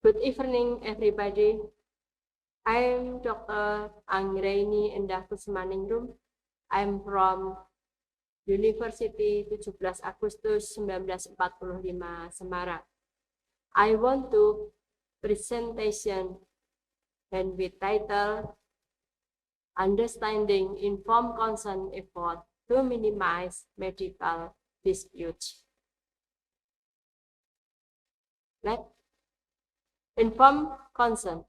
Good evening, everybody. I'm Dr. Anggraini Endah Kusmaningrum. I'm from University 17 Agustus 1945 Semarang. I want to presentation and with title Understanding Informed Consent Effort to Minimize Medical Disputes. Informed consent.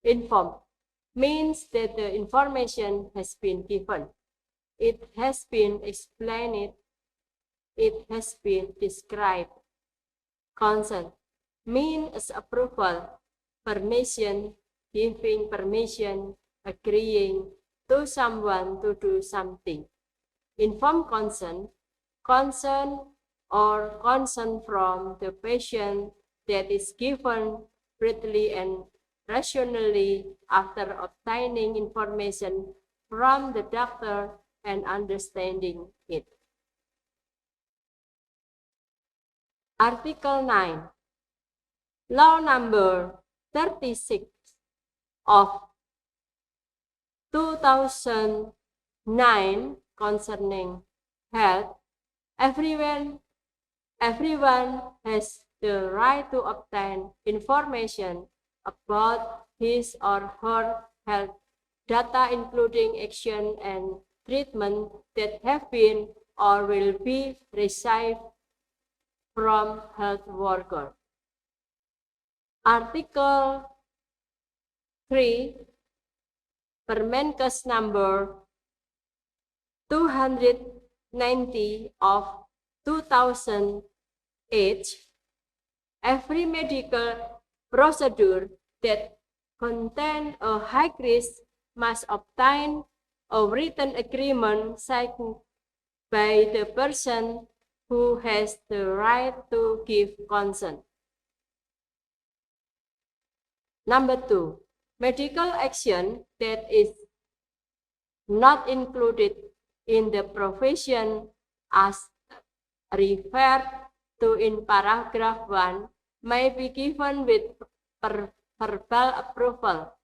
Informed means that the information has been given, it has been explained, it has been described. Consent means approval, permission, giving permission, agreeing to someone to do something. Informed consent, consent or consent from the patient that is given freely and rationally after obtaining information from the doctor and understanding it. Article 9. Law number 36 of 2009 concerning health. Everyone has the right to obtain information about his or her health data, including action and treatment that have been or will be received from health worker. Article 3, Permenkes number 290 of 2008, every medical procedure that contains a high risk must obtain a written agreement signed by the person who has the right to give consent. Number 2, medical action that is not included in the provision as referred to in paragraph 1 may be given with verbal approval.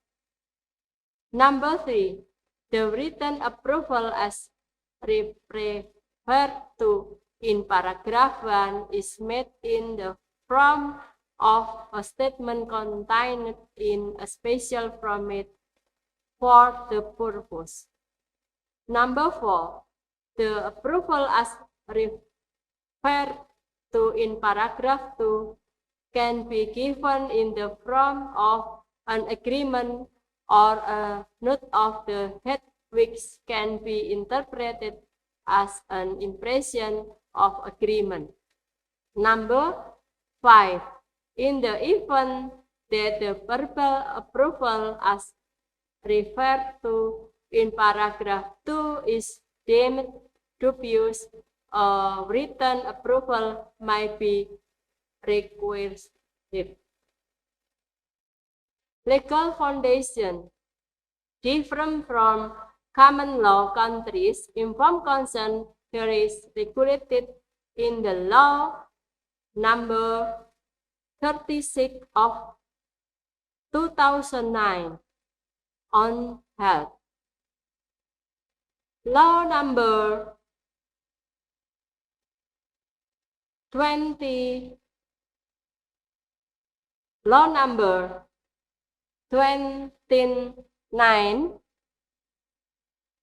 Number 3, the written approval as referred to in paragraph 1 is made in the form of a statement contained in a special format for the purpose. Number 4, the approval as referred to in paragraph 2 can be given in the form of an agreement or a note of the head, which can be interpreted as an impression of agreement. Number 5, in the event that the verbal approval as referred to in paragraph 2 is deemed dubious, a written approval might be required. Legal foundation. Different from common law countries, informed consent here is regulated in the law number 36 of 2009 on health. Law number 29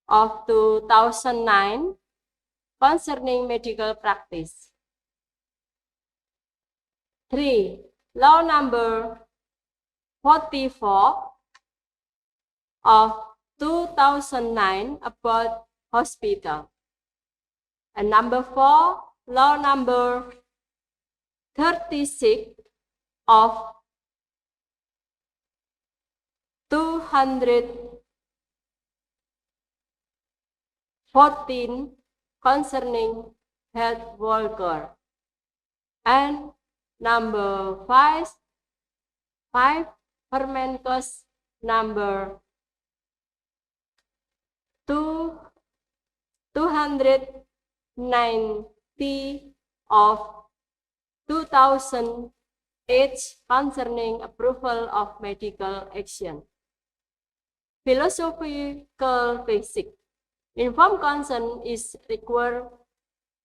of 2009 concerning medical practice. 3. Law number 44 of 2009 about hospital. And number 4, law number 36 of 214 concerning health worker. And number 5, Permenkes number 290 of 2008 It's concerning approval of medical action. Philosophical basic. Informed consent is required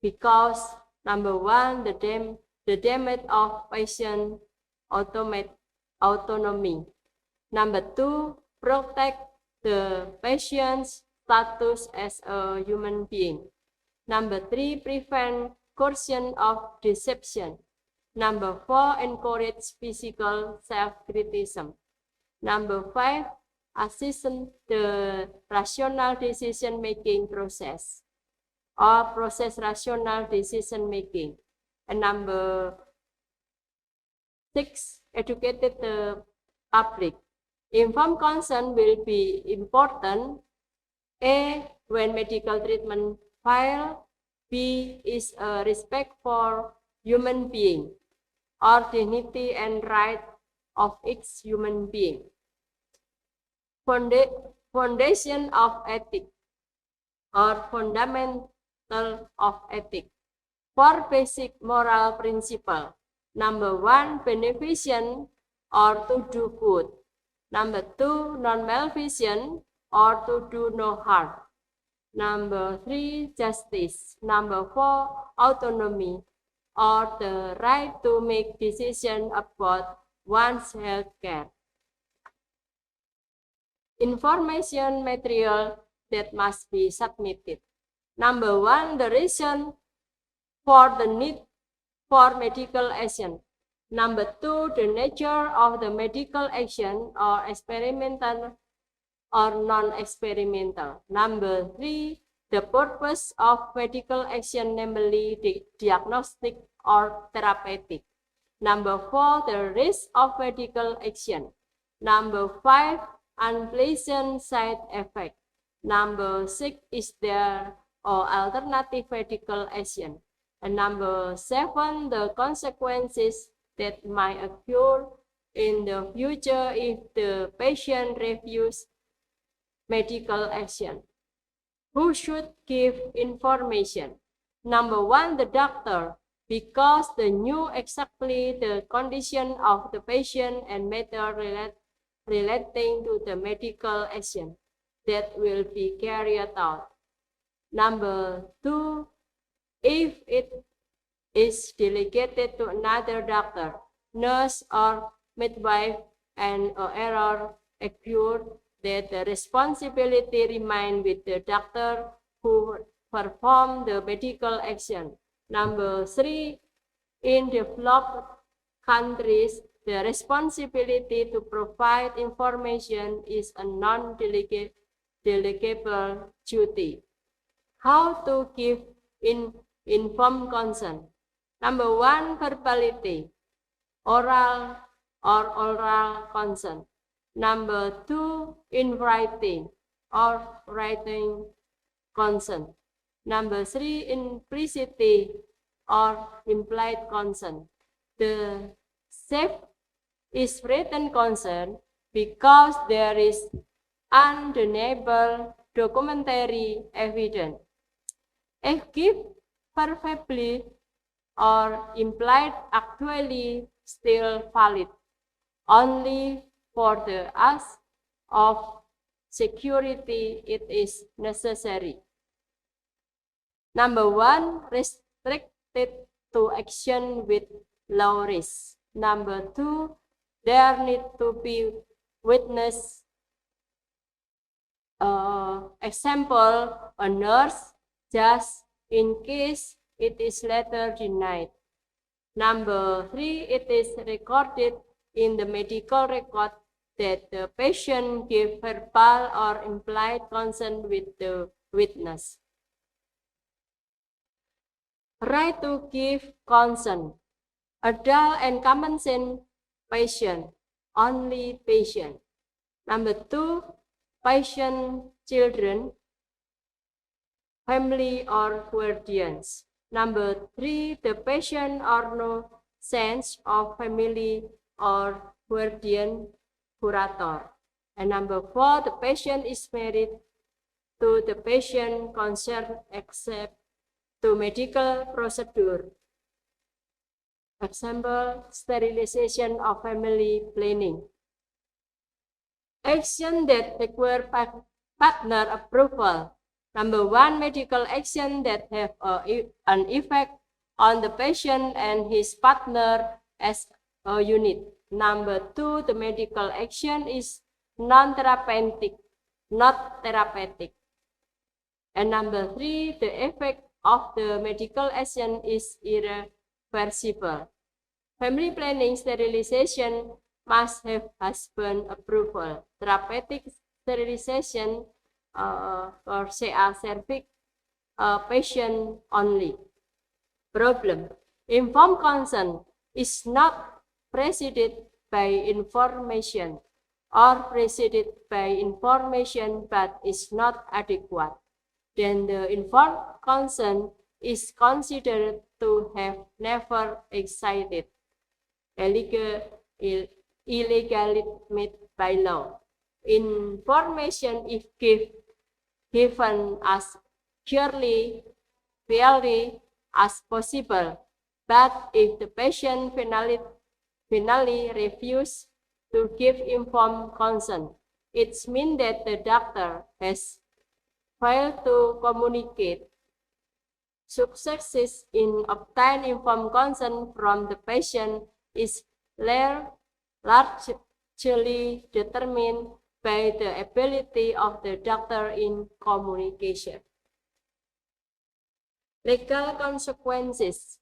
because number one, the damage of patient autonomy. Number two, protect the patient's status as a human being. Number three, prevent coercion of deception. Number four, encourage physical self-criticism. Number five, assist the rational decision-making process or process rational decision-making. And number six, educated the public. Informed consent will be important. A, when medical treatment fail. B, is a respect for human being or dignity and right of each human being. Foundation of ethics or fundamental of ethics. Four basic moral principles. Number one, beneficence or to do good. Number two, non-maleficence or to do no harm. Number three, justice. Number four, autonomy or the right to make decisions about one's health care. Information material that must be submitted. Number one, the reason for the need for medical action. Number two, the nature of the medical action or experimental or non-experimental. Number three, the purpose of medical action, namely the diagnostic or therapeutic. Number four, the risk of medical action. Number five, unpleasant side effect. Number six, is there or alternative medical action. And number seven, the consequences that might occur in the future if the patient refuses medical action. Who should give information? Number one, the doctor, because they knew exactly the condition of the patient and matter relating to the medical action that will be carried out. Number two, if it is delegated to another doctor, nurse, or midwife, and an error occurred, that the responsibility remains with the doctor who performed the medical action. Number three, in developed countries, the responsibility to provide information is a non-delegable duty. How to give informed consent? Number one, verbality, oral or oral consent. Number two, in writing or writing consent. Number three, implicitly or implied consent. The safe is written consent because there is undeniable documentary evidence. If given verbally or implied, actually still valid only for the ask of security it is necessary. Number one, restricted to action with low risk. Number two, there need to be witness. Example, a nurse, just in case it is later denied. Number three, it is recorded in the medical record that the patient gave verbal or implied consent with the witness. Right to give consent. Adult and common sense patient, only patient. Number two, patient children, family or guardians. Number three, the patient or no sense of family or guardian curator. And number four, the patient is married to the patient concerned except to medical procedure. Example, sterilization of family planning. Action that require partner approval. Number one, medical action that have an effect on the patient and his partner as a unit. Number two, the medical action is non-therapeutic, not therapeutic. And number three, the effect of the medical action is irreversible. Family planning sterilization must have husband approval. Therapeutic sterilization or CA cervix patient only. Problem. Informed consent is not preceded by information or preceded by information but is not adequate. Then the informed consent is considered to have never excited illegality by law. Information if given as clearly as possible, but if the patient finally refuses to give informed consent, it means that the doctor has failed to communicate. Success in obtaining informed consent from the patient is largely determined by the ability of the doctor in communication. Legal consequences.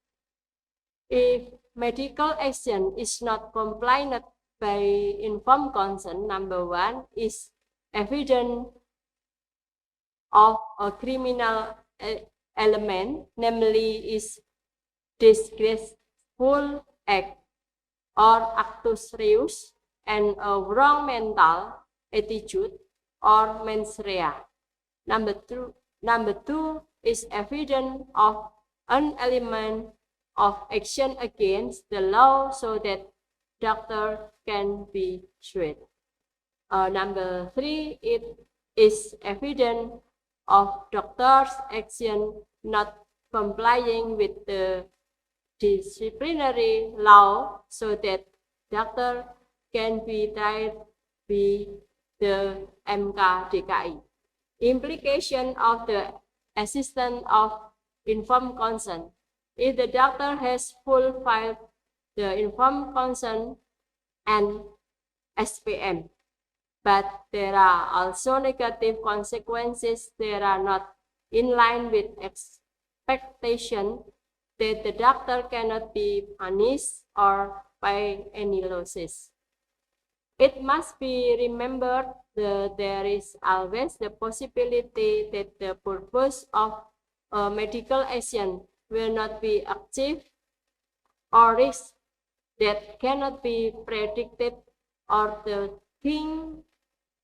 If medical action is not complied by informed consent, number one is evidence of a criminal element, namely is disgraceful act or actus reus and a wrong mental attitude or mens rea. Number two is evidence of an element of action against the law so that doctor can be sued. Number three, it is evidence of doctor's action not complying with the disciplinary law so that doctor can be tried by the MK-DKI. Implication of the existence of informed consent. If the doctor has fulfilled the informed consent and SPM, but there are also negative consequences that are not in line with expectation, that the doctor cannot be punished or pay any losses. It must be remembered that there is always the possibility that the purpose of a medical action will not be achieved, or risks that cannot be predicted, or the thing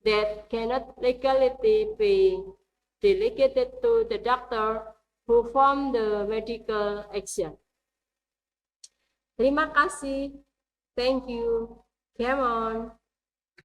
that cannot legally be delegated to the doctor who perform the medical action. Terima kasih. Thank you. Come on.